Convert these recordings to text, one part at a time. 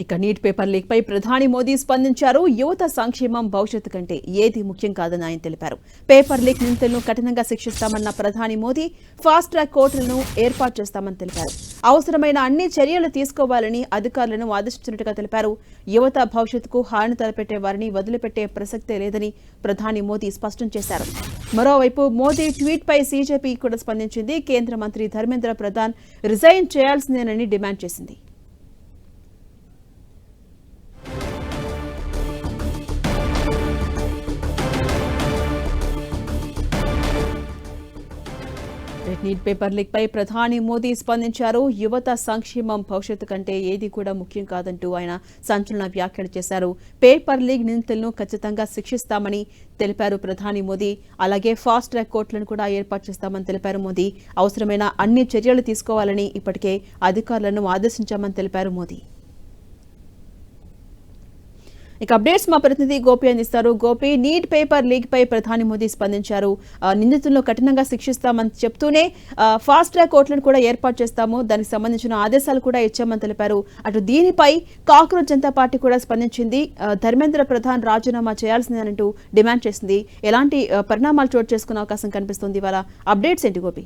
ఇక neat paper leak పై ప్రధాని మోదీ స్పందించారు. యువత సంక్షేమం భవిష్యత్తు కంటే ఏది ముఖ్యం కాదని ఆయన తెలిపారు. పేపర్ లీక్ నిందితులను కఠినంగా శిక్షిస్తామన్న ప్రధాని మోదీ ఫాస్ట్ ట్రాక్ కోర్టులను ఏర్పాటు చేస్తామని తెలిపారు. అవసరమైన అన్ని చర్యలు తీసుకోవాలని అధికారులను ఆదేశించినట్టుగా తెలిపారు. యువత భవిష్యత్తుకు హాని తలపెట్టే వారిని వదిలిపెట్టే ప్రసక్తే లేదని ప్రధాని మోదీ స్పష్టం చేశారు. మరోవైపు మోదీ ట్వీట్ పై సీజేపీ కూడా స్పందించింది. కేంద్ర మంత్రి ధర్మేంద్ర ప్రధాన్ రిజైన్ చేయాల్సిందేనని డిమాండ్ చేసింది. నీట్ పేపర్ లీక్ పై ప్రధాని మోదీ స్పందించారు. యువత సంక్షేమం భవిష్యత్తు కంటే ఏది కూడా ముఖ్యం కాదంటూ ఆయన సంచలన వ్యాఖ్యలు చేశారు. పేపర్ లీక్ నిందితులను ఖచ్చితంగా శిక్షిస్తామని తెలిపారు ప్రధాని మోదీ. అలాగే ఫాస్ట్ ట్రాక్ కోర్టులను కూడా ఏర్పాటు చేస్తామని తెలిపారు మోదీ. అవసరమైన అన్ని చర్యలు తీసుకోవాలని ఇప్పటికే అధికారులను ఆదేశించామని తెలిపారు మోదీ. ఇక అప్డేట్స్ మా ప్రతినిధి గోపి అందిస్తారు. గోపి, నీట్ పేపర్ లీక్ పై ప్రధాని మోదీ స్పందించారు. నిందితులను కఠినంగా శిక్షిస్తామని చెప్తూనే ఫాస్ట్ ట్రాక్ కోర్టులను కూడా ఏర్పాటు చేస్తాము, దానికి సంబంధించిన ఆదేశాలు కూడా ఇచ్చామని తెలిపారు. అటు దీనిపై కాక్రోచ్ జనతా పార్టీ కూడా స్పందించింది. ధర్మేంద్ర ప్రధాన్ రాజీనామా చేయాల్సిందేనంటూ డిమాండ్ చేసింది. ఎలాంటి పరిణామాలు చోటు చేసుకునే అవకాశం కనిపిస్తుంది? ఇవాళ అప్డేట్స్ ఏంటి గోపి?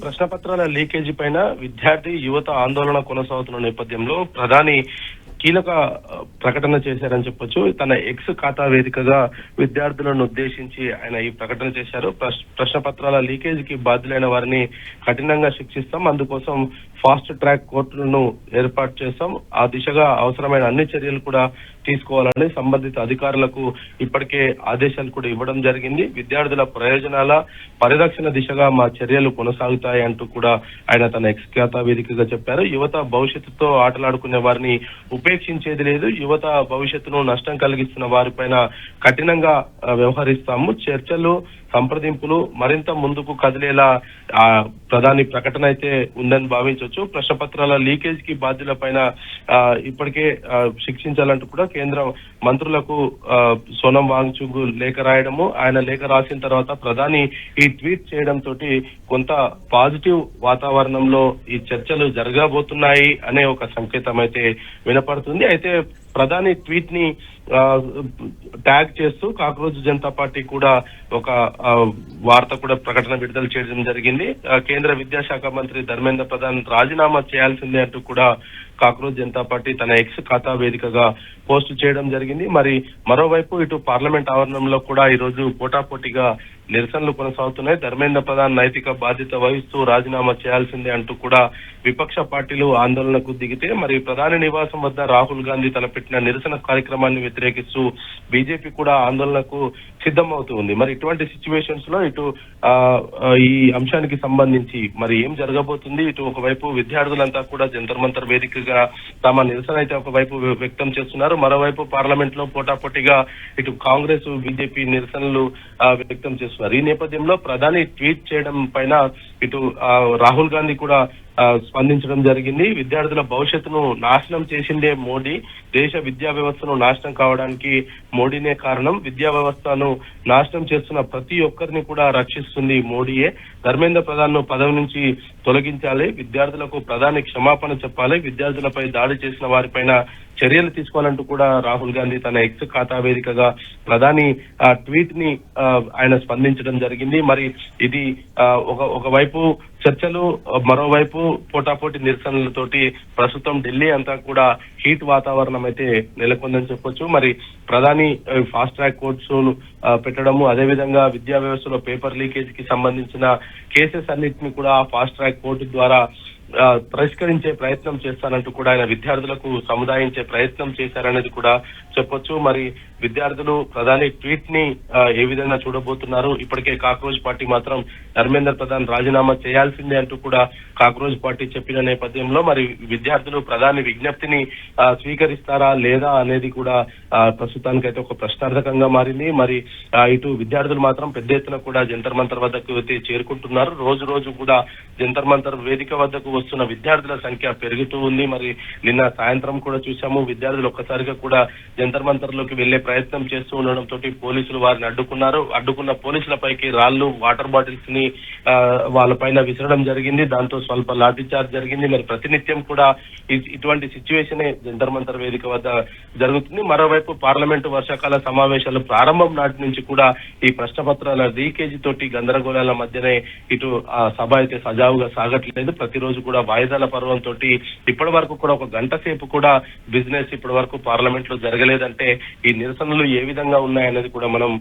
ప్రశ్నపత్రాల లీకేజీ పైన విద్యార్థి యువత ఆందోళన కొనసాగుతున్న నేపథ్యంలో ప్రధాని కీలక ప్రకటన చేశారని చెప్పొచ్చు. తన ఎక్స్ ఖాతా వేదికగా విద్యార్థులను ఉద్దేశించి ఆయన ఈ ప్రకటన చేశారు. ప్రశ్నపత్రాల లీకేజీకి బాధ్యులైన వారిని కఠినంగా శిక్షిస్తాం, అందుకోసం ఫాస్ట్ ట్రాక్ కోర్టులను ఏర్పాటు చేస్తాం, ఆ దిశగా అవసరమైన అన్ని చర్యలు కూడా తీసుకోవాలని సంబంధిత అధికారులకు ఇప్పటికే ఆదేశాలు కూడా ఇవ్వడం జరిగింది. విద్యార్థుల ప్రయోజనాల పరిరక్షణ దిశగా మా చర్యలు కొనసాగుతాయి అంటూ కూడా ఆయన తన ఎక్స్ ఖాతా వేదికగా చెప్పారు. యువత భవిష్యత్తుతో ఆటలాడుకునే వారిని ఉపేక్షించేది లేదు, యువత భవిష్యత్తును నష్టం కలిగిస్తున్న వారిపైన కఠినంగా వ్యవహరిస్తాము, చర్చలు సంప్రదింపులు మరింత ముందుకు కదిలేలా ప్రధాని ప్రకటన అయితే ఉందని భావించవచ్చు. ప్రశ్నపత్రాల లీకేజ్ కి బాధ్యుల పైన ఇప్పటికే శిక్షించాలంటూ కూడా కేంద్ర మంత్రులకు సోనం వాంగ్చుక్ లేఖ రాయడము, ఆయన లేఖ రాసిన తర్వాత ప్రధాని ఈ ట్వీట్ చేయడం తోటి కొంత పాజిటివ్ వాతావరణంలో ఈ చర్చలు జరగబోతున్నాయి అనే ఒక సంకేతం అయితే వినపడుతుంది. అయితే ప్రధాని ట్వీట్ ని ట్యాగ్ చేస్తూ కాక్రోచ్ జనతా పార్టీ కూడా ఒక వార్త కూడా ప్రకటన విడుదల చేయడం జరిగింది. కేంద్ర విద్యాశాఖ మంత్రి ధర్మేంద్ర ప్రధాన్ రాజీనామా చేయాల్సిందే అంటూ కూడా కాక్రోచ్ జనతా పార్టీ తన ఎక్స్ ఖాతా వేదికగా పోస్టు చేయడం జరిగింది. మరి మరోవైపు ఇటు పార్లమెంట్ ఆవరణంలో కూడా ఈ రోజు పోటాపోటీగా నిరసనలు కొనసాగుతున్నాయి. ధర్మేంద్ర ప్రధాన్ నైతిక బాధ్యత వహిస్తూ రాజీనామా చేయాల్సిందే అంటూ కూడా విపక్ష పార్టీలు ఆందోళనకు దిగితే, మరి ప్రధాని నివాసం వద్ద రాహుల్ గాంధీ తలపెట్టిన నిరసన కార్యక్రమాన్ని వ్యతిరేకిస్తూ బీజేపీ కూడా ఆందోళనకు సిద్ధమవుతూ ఉంది. మరి ఇటువంటి సిచ్యువేషన్స్ లో ఇటు ఈ అంశానికి సంబంధించి మరి ఏం జరగబోతుంది? ఇటు ఒకవైపు విద్యార్థులంతా కూడా జంతర్ మంతర్ వేదికగా తమ నిరసన అయితే ఒకవైపు వ్యక్తం చేస్తున్నారు, మరోవైపు పార్లమెంట్ లో పోటాపోటీగా ఇటు కాంగ్రెస్ బీజేపీ నిరసనలు వ్యక్తం చేస్తున్నారు. ఈ నేపథ్యంలో ప్రధాని ట్వీట్ చేయడం పైన ఇటు రాహుల్ గాంధీ కూడా స్పందించడం జరిగింది. విద్యార్థుల భవిష్యత్తును నాశనం చేసిందే మోడీ, దేశ విద్యా వ్యవస్థను నాశనం కావడానికి మోడీనే కారణం, విద్యా వ్యవస్థను నాశనం చేస్తున్న ప్రతి ఒక్కరిని కూడా రక్షిస్తుంది మోడీయే, ధర్మేంద్ర ప్రధాన్ ను పదవి నుంచి తొలగించాలి, విద్యార్థులకు ప్రధాని క్షమాపణ చెప్పాలి, విద్యార్థులపై దాడి చేసిన వారిపైన చర్యలు తీసుకోవాలంటూ కూడా రాహుల్ గాంధీ తన ఎక్స్ ఖాతా వేదికగా ప్రధాని ట్వీట్ ని ఆయన స్పందించడం జరిగింది. మరి ఇది ఒకవైపు చర్చలు, మరోవైపు పోటాపోటీ నిరసనలతోటి ప్రస్తుతం ఢిల్లీ అంతా కూడా హీట్ వాతావరణం అయితే నెలకొందని చెప్పొచ్చు. మరి ప్రధాని ఫాస్ట్ ట్రాక్ కోర్ట్స్ పెట్టడము, అదేవిధంగా విద్యా వ్యవస్థలో పేపర్ లీకేజ్ కి సంబంధించిన కేసెస్ అన్నింటినీ కూడా ఫాస్ట్ ట్రాక్ కోర్టు ద్వారా పరిష్కరించే ప్రయత్నం చేస్తానంటూ కూడా ఆయన విద్యార్థులకు సముదాయించే ప్రయత్నం చేశారనేది కూడా చెప్పొచ్చు. మరి విద్యార్థులు ప్రధాని ట్వీట్ ని ఏ విధంగా చూడబోతున్నారు? ఇప్పటికే కాక్రోచ్ పార్టీ మాత్రం ధర్మేంద్ర ప్రధాన్ రాజీనామా చేయాల్సిందే అంటూ కూడా కాక్రోచ్ పార్టీ చెప్పిన నేపథ్యంలో మరి విద్యార్థులు ప్రధాని విజ్ఞప్తిని స్వీకరిస్తారా లేదా అనేది కూడా ప్రస్తుతానికైతే ఒక ప్రశ్నార్థకంగా మారింది. మరి ఇటు విద్యార్థులు మాత్రం పెద్ద ఎత్తున కూడా జంతర్ మంతర్ వద్దకు అయితే చేరుకుంటున్నారు. రోజు రోజు కూడా జంతర్ మంతర్ వేదిక వద్దకు వస్తున్న విద్యార్థుల సంఖ్య పెరుగుతూ ఉంది. మరి నిన్న సాయంత్రం కూడా చూసాము, విద్యార్థులు ఒక్కసారిగా కూడా జంతర్ మంతర్ లోకి వెళ్లే ప్రయత్నం చేస్తూ ఉండడంతో పోలీసులు వారిని అడ్డుకున్న పోలీసులపైకి రాళ్లు, వాటర్ బాటిల్స్ ని వాళ్ళపైన విసరడం జరిగింది. దాంతో స్వల్ప లాఠీ చార్జ్ జరిగింది. మరి ప్రతినిత్యం కూడా ఇటువంటి సిచ్యువేషన్ జంతర్ మంతర్ వేదిక వద్ద జరుగుతుంది. మరోవైపు పార్లమెంటు వర్షాకాల సమావేశాలు ప్రారంభం నాటి నుంచి కూడా ఈ ప్రశ్నపత్రాల లీకేజీ తోటి గందరగోళాల మధ్యనే ఇటు ఆ సభ అయితే సజావుగా సాగట్లేదు. ప్రతిరోజు కూడా వాయిదాల పర్వంతో ఇప్పటి వరకు కూడా ఒక గంట సేపు కూడా బిజినెస్ ఇప్పటి వరకు పార్లమెంట్ లో జరగలేదంటే ఈ నిరసనలు ఏ విధంగా ఉన్నాయనేది కూడా మనం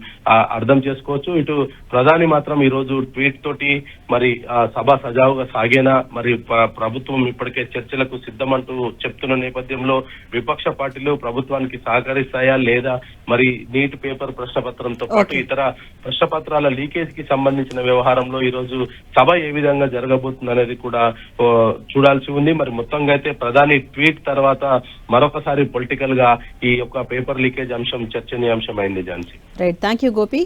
అర్థం చేసుకోవచ్చు. ఇటు ప్రధాని మాత్రం ఈ రోజు ట్వీట్ తోటి మరి సభ సజావుగా సాగేనా, మరి ప్రభుత్వం ఇప్పటికే చర్చలకు సిద్ధమంటూ చెప్తున్న నేపథ్యంలో విపక్ష పార్టీలు ప్రభుత్వానికి సహకరిస్తాయా లేదా, మరి నీట్ పేపర్ ప్రశ్నపత్రంతో పాటు ఇతర ప్రశ్నపత్రాల లీకేజ్ కి సంబంధించిన వ్యవహారంలో ఈ రోజు సభ ఏ విధంగా జరగబోతుంది అనేది కూడా చూడాల్సి ఉంది. మరి మొత్తంగా అయితే ప్రధాని ట్వీట్ తర్వాత మరొకసారి పొలిటికల్ గా ఈ యొక్క పేపర్ లీకేజ్ అంశం చర్చనీయాంశం అయింది. Jhansi. Right, thank you Gopi.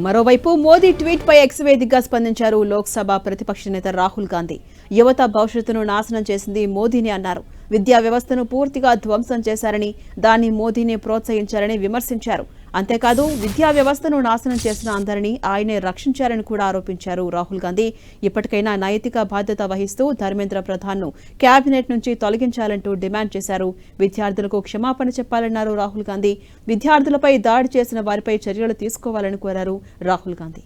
మరోవైపు మోదీ ట్వీట్ పై ఎక్స్ వేదికగా స్పందించారు లోక్సభ ప్రతిపక్ష నేత రాహుల్ గాంధీ. యువత భవిష్యత్తును నాశనం చేసింది మోదీని అన్నారు. విద్యా వ్యవస్థను పూర్తిగా ధ్వంసం చేశారని, దాన్ని మోదీని ప్రోత్సహించారని విమర్శించారు. అంతేకాదు విద్యా వ్యవస్థను నాశనం చేసిన అందరినీ ఆయనే రక్షించారని కూడా ఆరోపించారు రాహుల్ గాంధీ. ఇప్పటికైనా నైతిక బాధ్యత వహిస్తూ ధర్మేంద్ర ప్రధాన్ను కేబినెట్ నుంచి తొలగించాలంటూ డిమాండ్ చేశారు. విద్యార్థులకు క్షమాపణ చెప్పాలన్నారు రాహుల్ గాంధీ. విద్యార్థులపై దాడి చేసిన వారిపై చర్యలు తీసుకోవాలని కోరారు రాహుల్ గాంధీ.